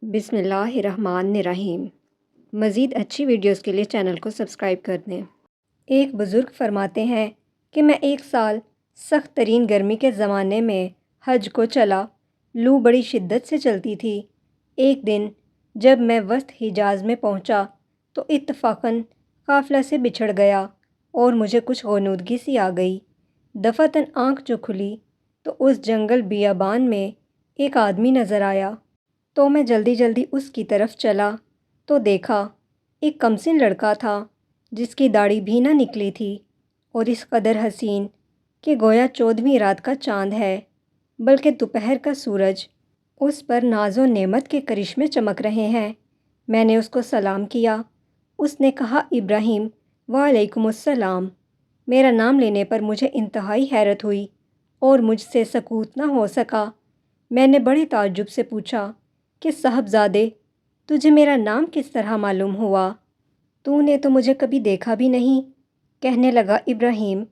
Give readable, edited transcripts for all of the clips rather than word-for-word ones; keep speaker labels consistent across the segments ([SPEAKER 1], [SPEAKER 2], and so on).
[SPEAKER 1] بسم اللہ الرحمن الرحیم۔ مزید اچھی ویڈیوز کے لیے چینل کو سبسکرائب کر دیں۔ ایک بزرگ فرماتے ہیں کہ میں 1 سال سخت ترین گرمی کے زمانے میں حج کو چلا۔ لو بڑی شدت سے چلتی تھی۔ ایک دن جب میں وسط حجاز میں پہنچا تو اتفاقاً قافلہ سے بچھڑ گیا اور مجھے کچھ غنودگی سی آ گئی۔ دفعتاً آنکھ جو کھلی تو اس جنگل بیابان میں ایک آدمی نظر آیا، تو میں جلدی جلدی اس کی طرف چلا تو دیکھا ایک کمسن لڑکا تھا جس کی داڑھی بھی نہ نکلی تھی اور اس قدر حسین کہ گویا 14ویں رات کا چاند ہے، بلکہ دوپہر کا سورج۔ اس پر ناز و نعمت کے کرشمے چمک رہے ہیں۔ میں نے اس کو سلام کیا۔ اس نے کہا ابراہیم۔ وعلیکم السلام۔ میرا نام لینے پر مجھے انتہائی حیرت ہوئی اور مجھ سے سکوت نہ ہو سکا۔ میں نے بڑے تعجب سے پوچھا کہ صاحبزادے، تجھے میرا نام کس طرح معلوم ہوا؟ تو نے تو مجھے کبھی دیکھا بھی نہیں۔ کہنے لگا ابراہیم،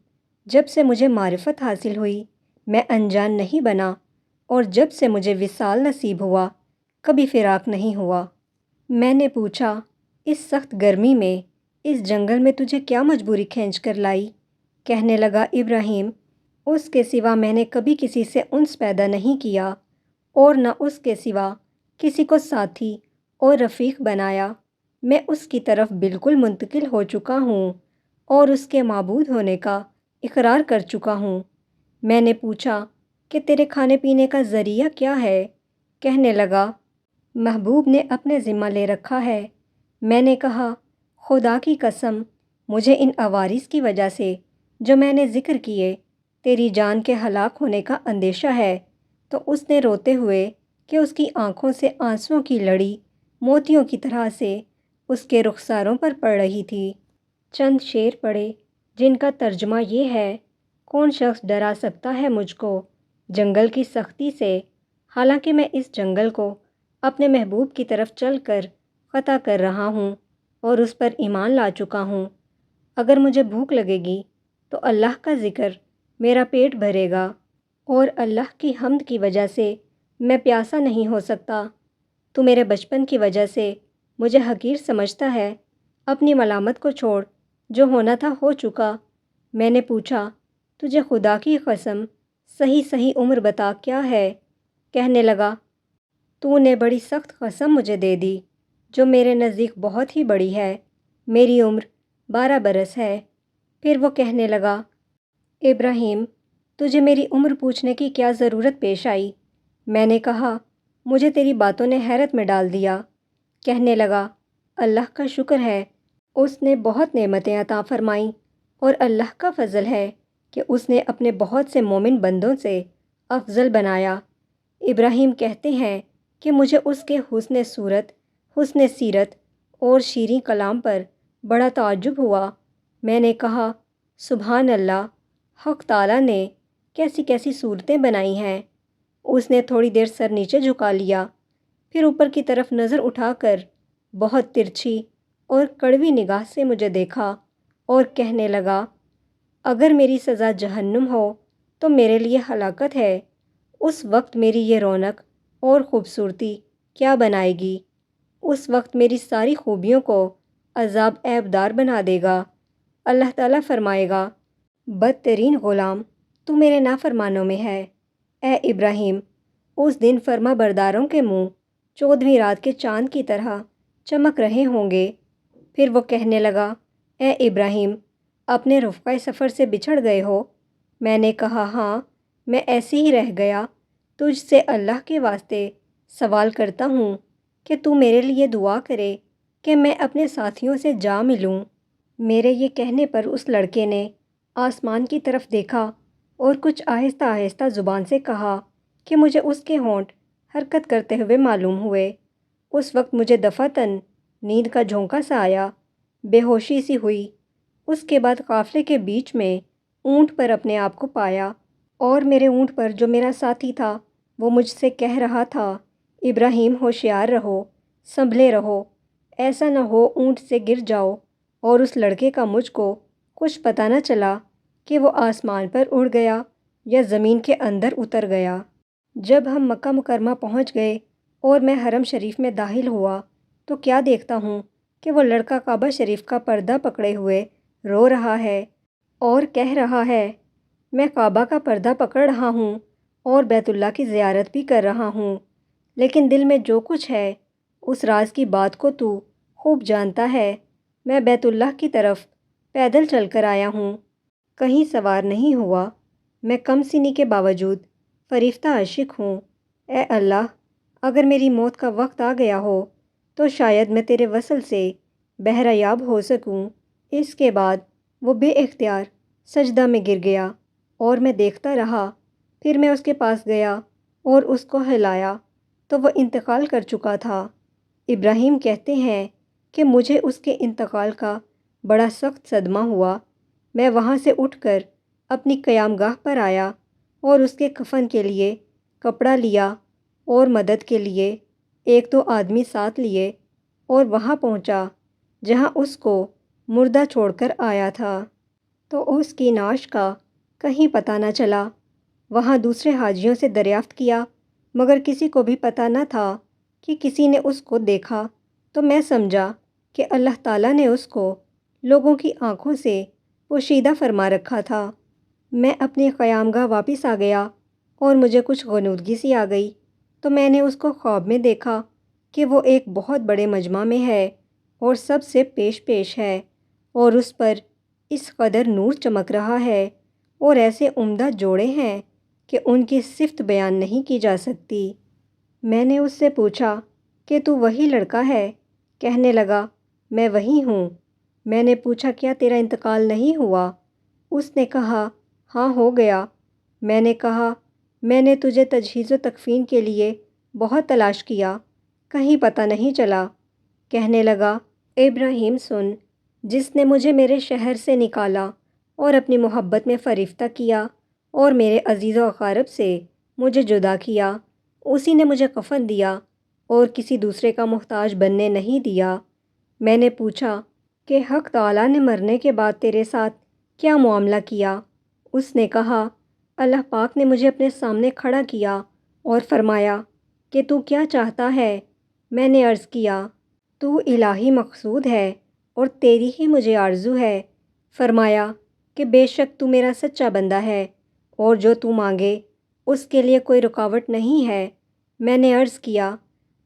[SPEAKER 1] جب سے مجھے معرفت حاصل ہوئی میں انجان نہیں بنا، اور جب سے مجھے وصال نصیب ہوا کبھی فراق نہیں ہوا۔ میں نے پوچھا، اس سخت گرمی میں اس جنگل میں تجھے کیا مجبوری کھینچ کر لائی؟ کہنے لگا ابراہیم، اس کے سوا میں نے کبھی کسی سے انس پیدا نہیں کیا اور نہ اس کے سوا کسی کو ساتھی اور رفیق بنایا۔ میں اس کی طرف بالکل منتقل ہو چکا ہوں اور اس کے معبود ہونے کا اقرار کر چکا ہوں۔ میں نے پوچھا کہ تیرے کھانے پینے کا ذریعہ کیا ہے؟ کہنے لگا، محبوب نے اپنے ذمہ لے رکھا ہے۔ میں نے کہا، خدا کی قسم، مجھے ان عوارض کی وجہ سے جو میں نے ذکر کیے تیری جان کے ہلاک ہونے کا اندیشہ ہے۔ تو اس نے روتے ہوئے کہ اس کی آنکھوں سے آنسوؤں کی لڑی موتیوں کی طرح سے اس کے رخساروں پر پڑ رہی تھی۔ چند شعر پڑھے جن کا ترجمہ یہ ہے، کون شخص ڈرا سکتا ہے مجھ کو جنگل کی سختی سے، حالانکہ میں اس جنگل کو اپنے محبوب کی طرف چل کر فتح کر رہا ہوں اور اس پر ایمان لا چکا ہوں۔ اگر مجھے بھوک لگے گی تو اللہ کا ذکر میرا پیٹ بھرے گا، اور اللہ کی حمد کی وجہ سے میں پیاسا نہیں ہو سکتا۔ تو میرے بچپن کی وجہ سے مجھے حقیر سمجھتا ہے۔ اپنی ملامت کو چھوڑ، جو ہونا تھا ہو چکا۔ میں نے پوچھا، تجھے خدا کی قسم صحیح صحیح عمر بتا کیا ہے؟ کہنے لگا، تو نے بڑی سخت قسم مجھے دے دی جو میرے نزدیک بہت ہی بڑی ہے۔ میری عمر 12 برس ہے۔ پھر وہ کہنے لگا، ابراہیم، تجھے میری عمر پوچھنے کی کیا ضرورت پیش آئی؟ میں نے کہا، مجھے تیری باتوں نے حیرت میں ڈال دیا۔ کہنے لگا، اللہ کا شکر ہے، اس نے بہت نعمتیں عطا فرمائیں، اور اللہ کا فضل ہے کہ اس نے اپنے بہت سے مومن بندوں سے افضل بنایا۔ ابراہیم کہتے ہیں کہ مجھے اس کے حسن صورت، حسن سیرت اور شیریں کلام پر بڑا تعجب ہوا۔ میں نے کہا، سبحان اللہ، حق تعالیٰ نے کیسی کیسی صورتیں بنائی ہیں۔ اس نے تھوڑی دیر سر نیچے جھکا لیا، پھر اوپر کی طرف نظر اٹھا کر بہت ترچھی اور کڑوی نگاہ سے مجھے دیکھا اور کہنے لگا، اگر میری سزا جہنم ہو تو میرے لیے ہلاکت ہے۔ اس وقت میری یہ رونق اور خوبصورتی کیا بنائے گی؟ اس وقت میری ساری خوبیوں کو عذاب عیبدار بنا دے گا۔ اللہ تعالیٰ فرمائے گا، بدترین غلام تو میرے نافرمانوں میں ہے۔ اے ابراہیم، اس دن فرما برداروں کے منہ 14ویں رات کے چاند کی طرح چمک رہے ہوں گے۔ پھر وہ کہنے لگا، اے ابراہیم، اپنے رفقۂ سفر سے بچھڑ گئے ہو؟ میں نے کہا، ہاں، میں ایسے ہی رہ گیا۔ تجھ سے اللہ کے واسطے سوال کرتا ہوں کہ تو میرے لیے دعا کرے کہ میں اپنے ساتھیوں سے جا ملوں۔ میرے یہ کہنے پر اس لڑکے نے آسمان کی طرف دیکھا اور کچھ آہستہ آہستہ زبان سے کہا کہ مجھے اس کے ہونٹ حرکت کرتے ہوئے معلوم ہوئے۔ اس وقت مجھے دفعتاً نیند کا جھونکا سا آیا، بے ہوشی سی ہوئی۔ اس کے بعد قافلے کے بیچ میں اونٹ پر اپنے آپ کو پایا، اور میرے اونٹ پر جو میرا ساتھی تھا وہ مجھ سے کہہ رہا تھا، ابراہیم، ہوشیار رہو، سنبھلے رہو، ایسا نہ ہو اونٹ سے گر جاؤ۔ اور اس لڑکے کا مجھ کو کچھ پتہ نہ چلا کہ وہ آسمان پر اڑ گیا یا زمین کے اندر اتر گیا۔ جب ہم مکہ مکرمہ پہنچ گئے اور میں حرم شریف میں داخل ہوا تو کیا دیکھتا ہوں کہ وہ لڑکا کعبہ شریف کا پردہ پکڑے ہوئے رو رہا ہے اور کہہ رہا ہے، میں کعبہ کا پردہ پکڑ رہا ہوں اور بیت اللہ کی زیارت بھی کر رہا ہوں، لیکن دل میں جو کچھ ہے اس راز کی بات کو تو خوب جانتا ہے۔ میں بیت اللہ کی طرف پیدل چل کر آیا ہوں، کہیں سوار نہیں ہوا۔ میں کم سنی کے باوجود فریفتہ عاشق ہوں۔ اے اللہ، اگر میری موت کا وقت آ گیا ہو تو شاید میں تیرے وصل سے بہرہ یاب ہو سکوں۔ اس کے بعد وہ بے اختیار سجدہ میں گر گیا اور میں دیکھتا رہا۔ پھر میں اس کے پاس گیا اور اس کو ہلایا تو وہ انتقال کر چکا تھا۔ ابراہیم کہتے ہیں کہ مجھے اس کے انتقال کا بڑا سخت صدمہ ہوا۔ میں وہاں سے اٹھ کر اپنی قیام گاہ پر آیا اور اس کے کفن کے لیے کپڑا لیا اور مدد کے لیے ایک دو آدمی ساتھ لیے اور وہاں پہنچا جہاں اس کو مردہ چھوڑ کر آیا تھا، تو اس کی نعش کا کہیں پتہ نہ چلا۔ وہاں دوسرے حاجیوں سے دریافت کیا مگر کسی کو بھی پتہ نہ تھا کہ کسی نے اس کو دیکھا، تو میں سمجھا کہ اللہ تعالیٰ نے اس کو لوگوں کی آنکھوں سے پوشیدہ فرما رکھا تھا۔ میں اپنی قیام گاہ واپس آ گیا اور مجھے کچھ غنودگی سی آ گئی، تو میں نے اس کو خواب میں دیکھا کہ وہ ایک بہت بڑے مجمع میں ہے اور سب سے پیش پیش ہے، اور اس پر اس قدر نور چمک رہا ہے اور ایسے عمدہ جوڑے ہیں کہ ان کی صفت بیان نہیں کی جا سکتی۔ میں نے اس سے پوچھا کہ تو وہی لڑکا ہے؟ کہنے لگا، میں وہی ہوں۔ میں نے پوچھا، کیا تیرا انتقال نہیں ہوا؟ اس نے کہا، ہاں ہو گیا۔ میں نے کہا، میں نے تجھے تجہیز و تکفین کے لیے بہت تلاش کیا، کہیں پتہ نہیں چلا۔ کہنے لگا، ابراہیم سن، جس نے مجھے میرے شہر سے نکالا اور اپنی محبت میں فریفتہ کیا اور میرے عزیز و اقارب سے مجھے جدا کیا، اسی نے مجھے کفن دیا اور کسی دوسرے کا محتاج بننے نہیں دیا۔ میں نے پوچھا کہ حق تعالیٰ نے مرنے کے بعد تیرے ساتھ کیا معاملہ کیا؟ اس نے کہا، اللہ پاک نے مجھے اپنے سامنے کھڑا کیا اور فرمایا کہ تو کیا چاہتا ہے؟ میں نے عرض کیا، تو الہی مقصود ہے اور تیری ہی مجھے آرزو ہے۔ فرمایا کہ بے شک تو میرا سچا بندہ ہے اور جو تو مانگے اس کے لیے کوئی رکاوٹ نہیں ہے۔ میں نے عرض کیا،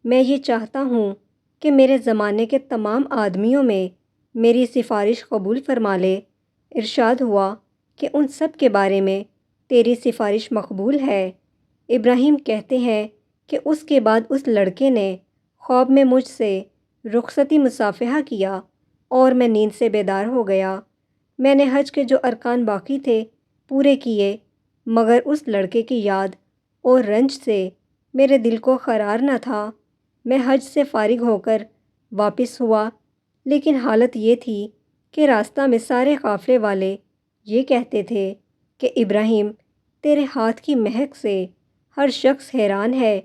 [SPEAKER 1] میں یہ چاہتا ہوں کہ میرے زمانے کے تمام آدمیوں میں میری سفارش قبول فرما لے۔ ارشاد ہوا کہ ان سب کے بارے میں تیری سفارش مقبول ہے۔ ابراہیم کہتے ہیں کہ اس کے بعد اس لڑکے نے خواب میں مجھ سے رخصتی مصافحہ کیا اور میں نیند سے بیدار ہو گیا۔ میں نے حج کے جو ارکان باقی تھے پورے کیے، مگر اس لڑکے کی یاد اور رنج سے میرے دل کو قرار نہ تھا۔ میں حج سے فارغ ہو کر واپس ہوا، لیکن حالت یہ تھی کہ راستہ میں سارے قافلے والے یہ کہتے تھے کہ ابراہیم، تیرے ہاتھ کی مہک سے ہر شخص حیران ہے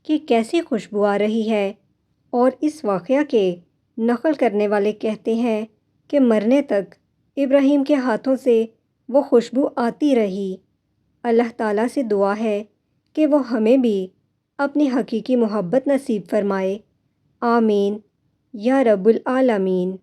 [SPEAKER 1] کہ کیسی خوشبو آ رہی ہے، اور اس واقعہ کے نقل کرنے والے کہتے ہیں کہ مرنے تک ابراہیم کے ہاتھوں سے وہ خوشبو آتی رہی۔ اللہ تعالیٰ سے دعا ہے کہ وہ ہمیں بھی اپنی حقیقی محبت نصیب فرمائے۔ آمین یا رب العالمین۔